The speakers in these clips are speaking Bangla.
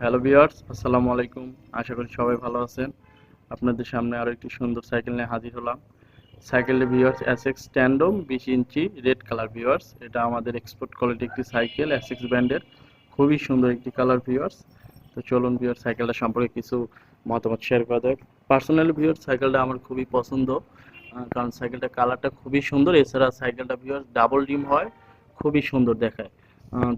হ্যালো ভিউয়ার্স, আসসালামু আলাইকুম। আশা করি সবাই ভালো আছেন। আপনাদের সামনে আরো একটি সুন্দর সাইকেল নিয়ে হাজির হলাম। সাইকেলটি ভিউয়ার্স এসএক্স ট্যান্ডম 20 ইঞ্চি রেড কালার ভিউয়ার্স। এটা আমাদের এক্সপোর্ট কোয়ালিটি একটি সাইকেল, এসএক্স ব্র্যান্ডের। খুবই সুন্দর একটি কালার ভিউয়ার্স। তো চলুন ভিউয়ার্স সাইকেলটা সম্পর্কে কিছু মতামত শেয়ার করা যাক। পার্সোনালি ভিউয়ার্স সাইকেলটা আমার খুবই পছন্দ, কারণ সাইকেলটা কালারটা খুবই সুন্দর। এছাড়া সাইকেলটা ভিউয়ার্স ডাবল রিম হয়, খুবই সুন্দর দেখায়।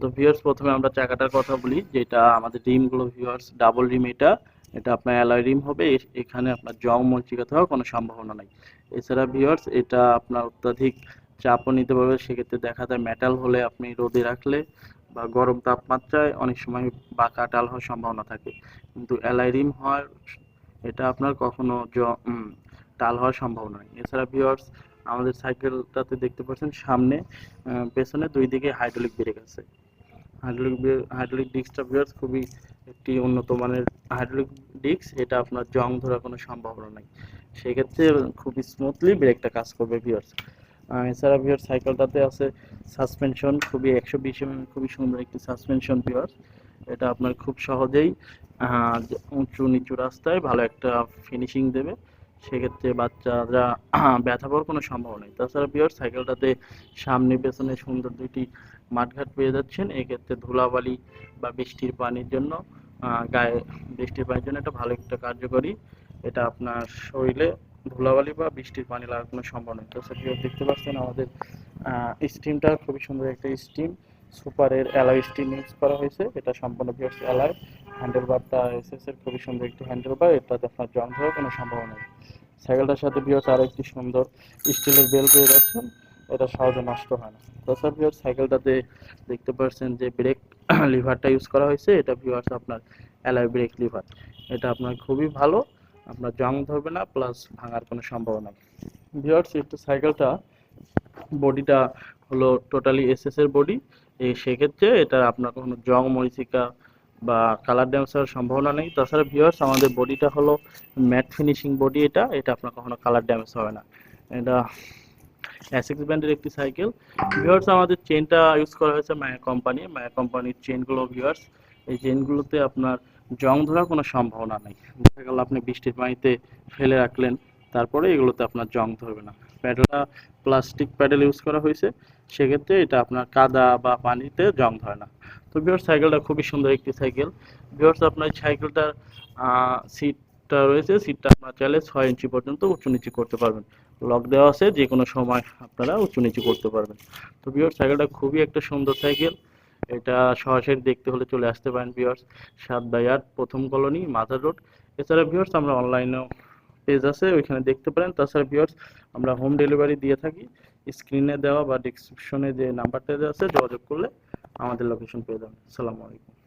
তো ভিউয়ার্স প্রথমে আমরা চাকাটার কথা বলি, যেটা আমাদের রিমগুলো ভিউয়ার্স ডাবল রিম। এটা আপনার অ্যালয় রিম হবে। এখানে আপনার জং মরিচা হওয়ার কোনো সম্ভাবনা নাই। এছাড়া ভিউয়ার্স এটা আপনার অত্যাধিক চাপও নিতে পারবে। সেক্ষেত্রে দেখা যায় মেটাল হলে আপনি রোদে রাখলে বা গরম তাপমাত্রায় অনেক সময় বাঁকা টাল হওয়ার সম্ভাবনা থাকে, কিন্তু অ্যালয় রিম হওয়ার এটা আপনার কখনো টাল হওয়ার সম্ভাবনা নেই। এছাড়া ভিউয়ার্স আমাদের সাইকেলটাতে দেখতে পাচ্ছেন সামনে পেছনে দুই দিকে হাইড্রোলিক ব্রেক আছে। হাইড্রোলিক ডিস্কটা ভিউয়ার্স খুবই একটি উন্নত মানের হাইড্রোলিক ডিস্ক। এটা আপনার জং ধরার কোনো সম্ভাবনা নাই। সেক্ষেত্রে খুব স্মুথলি ব্রেকটা কাজ করবে ভিউয়ার্স। এছাড়া ভিউয়ার্স সাইকেলটাতে আছে সাসপেনশন, খুবই 120 খুবই সুন্দর একটি সাসপেনশন ভিউয়ার্স। এটা আপনার খুব সহজেই উঁচু নিচু রাস্তায় ভালো একটা ফিনিশিং দেবে। সেক্ষেত্রে বাচ্চারা ব্যথা পাওয়ার কোনো সম্ভাবনা নেই। তাছাড়া ভিউয়ার্স সাইকেলটাতে সামনে পেছনে সুন্দর দুইটি মাঠঘাট পেয়ে যাচ্ছেন। এক্ষেত্রে ধুলাবালি বা বৃষ্টির পানির জন্য গায়ে বৃষ্টির পানির জন্য এটা ভালো একটা কার্যকরী। এটা আপনার শরীরে ধুলাবালি বা বৃষ্টির পানি লাগার কোনো সম্ভাবনা নেই। তাছাড়া দেখতে পাচ্ছেন আমাদের স্টিমটা খুবই সুন্দর একটা স্টিম, সুপারের অ্যালয় স্টিম ইউজ করা হয়েছে। এটা সম্পূর্ণ ভিউয়ার্স অ্যালয়। হ্যান্ডেল বারটা এসএস এর খুবই সুন্দর একটি হ্যান্ডেল বার। এটাতে আপনার জং ধরার কোনো সম্ভাবনা নেই। সাইকেলটার সাথে ভিউয়ার্স আরো একটি সুন্দর স্টিলের বেল পেয়ে যাচ্ছেন। এটা সহজে নষ্ট হয় না। তাছাড়া ভিউয়ার্স সাইকেলটাতে দেখতে পাচ্ছেন যে ব্রেক লিভারটা ইউজ করা হয়েছে, এটা ভিউয়ার্স আপনার অ্যালয় ব্রেক লিভার। এটা আপনার খুবই ভালো, আপনার জং ধরবে না, প্লাস ভাঙার কোনো সম্ভাবনা নেই। ভিউয়ার্স একটু সাইকেলটা বডিটা হলো টোটালি এসএস এর বডি। সেক্ষেত্রে এটা আপনার কোনো জং মরিচিকা বা কালার ড্যামেজ হওয়ার সম্ভাবনা নেই। তাছাড়া ভিউয়ার্স আমাদের বডিটা হলো ম্যাট ফিনিশিং বডি। এটা আপনার কখনো কালার ড্যামেজ হবে না। এটা এসএক্স ব্র্যান্ডের একটি সাইকেল। ভিউয়ার্স আমাদের চেনটা ইউজ করা হয়েছে মায়া কোম্পানির চেনগুলো ভিউয়ার্স। এই চেনগুলোতে আপনার জং ধরার কোনো সম্ভাবনা নেই। দেখা গেল আপনি বৃষ্টির পানিতে ফেলে রাখলেন, তারপরে এগুলোতে আপনার জং ধরবে না। প্যাডেলটা প্লাস্টিক প্যাডেল ইউজ করা হয়েছে। সেক্ষেত্রে এটা আপনার কাদা বা পানিতে জং ধরে না। তো ভিউয়ার্স সাইকেলটা খুবই সুন্দর একটি সাইকেল। ভিউয়ার্স আপনার সাইকেলটার সিটটা রয়েছে, সিটটা আপনার চাইলে 6 ইঞ্চি পর্যন্ত উঁচু নিচু করতে পারবেন। লক দেওয়া আছে, যে কোনো সময় আপনারা উঁচু নিচু করতে পারবেন। তো ভিউয়ার্স সাইকেলটা খুবই একটা সুন্দর সাইকেল। এটা সরাসরি দেখতে হলে চলে আসতে পারেন ভিউয়ার্স, 7/8 প্রথম কলোনি মাজার রোড। এছাড়া ভিউয়ার্স আমরা অনলাইনেও পেজ আছে, ওইখানে দেখতে পারেন। তাছাড়া ভিউয়ার্স আমরা হোম ডেলিভারি দিয়ে থাকি। স্ক্রিনে দেওয়া বা ডিসক্রিপশনে যে নাম্বারটা দেওয়া আছে যোগাযোগ করলে আমাদের লোকেশন পেয়ে যাবেন। আসসালামু আলাইকুম।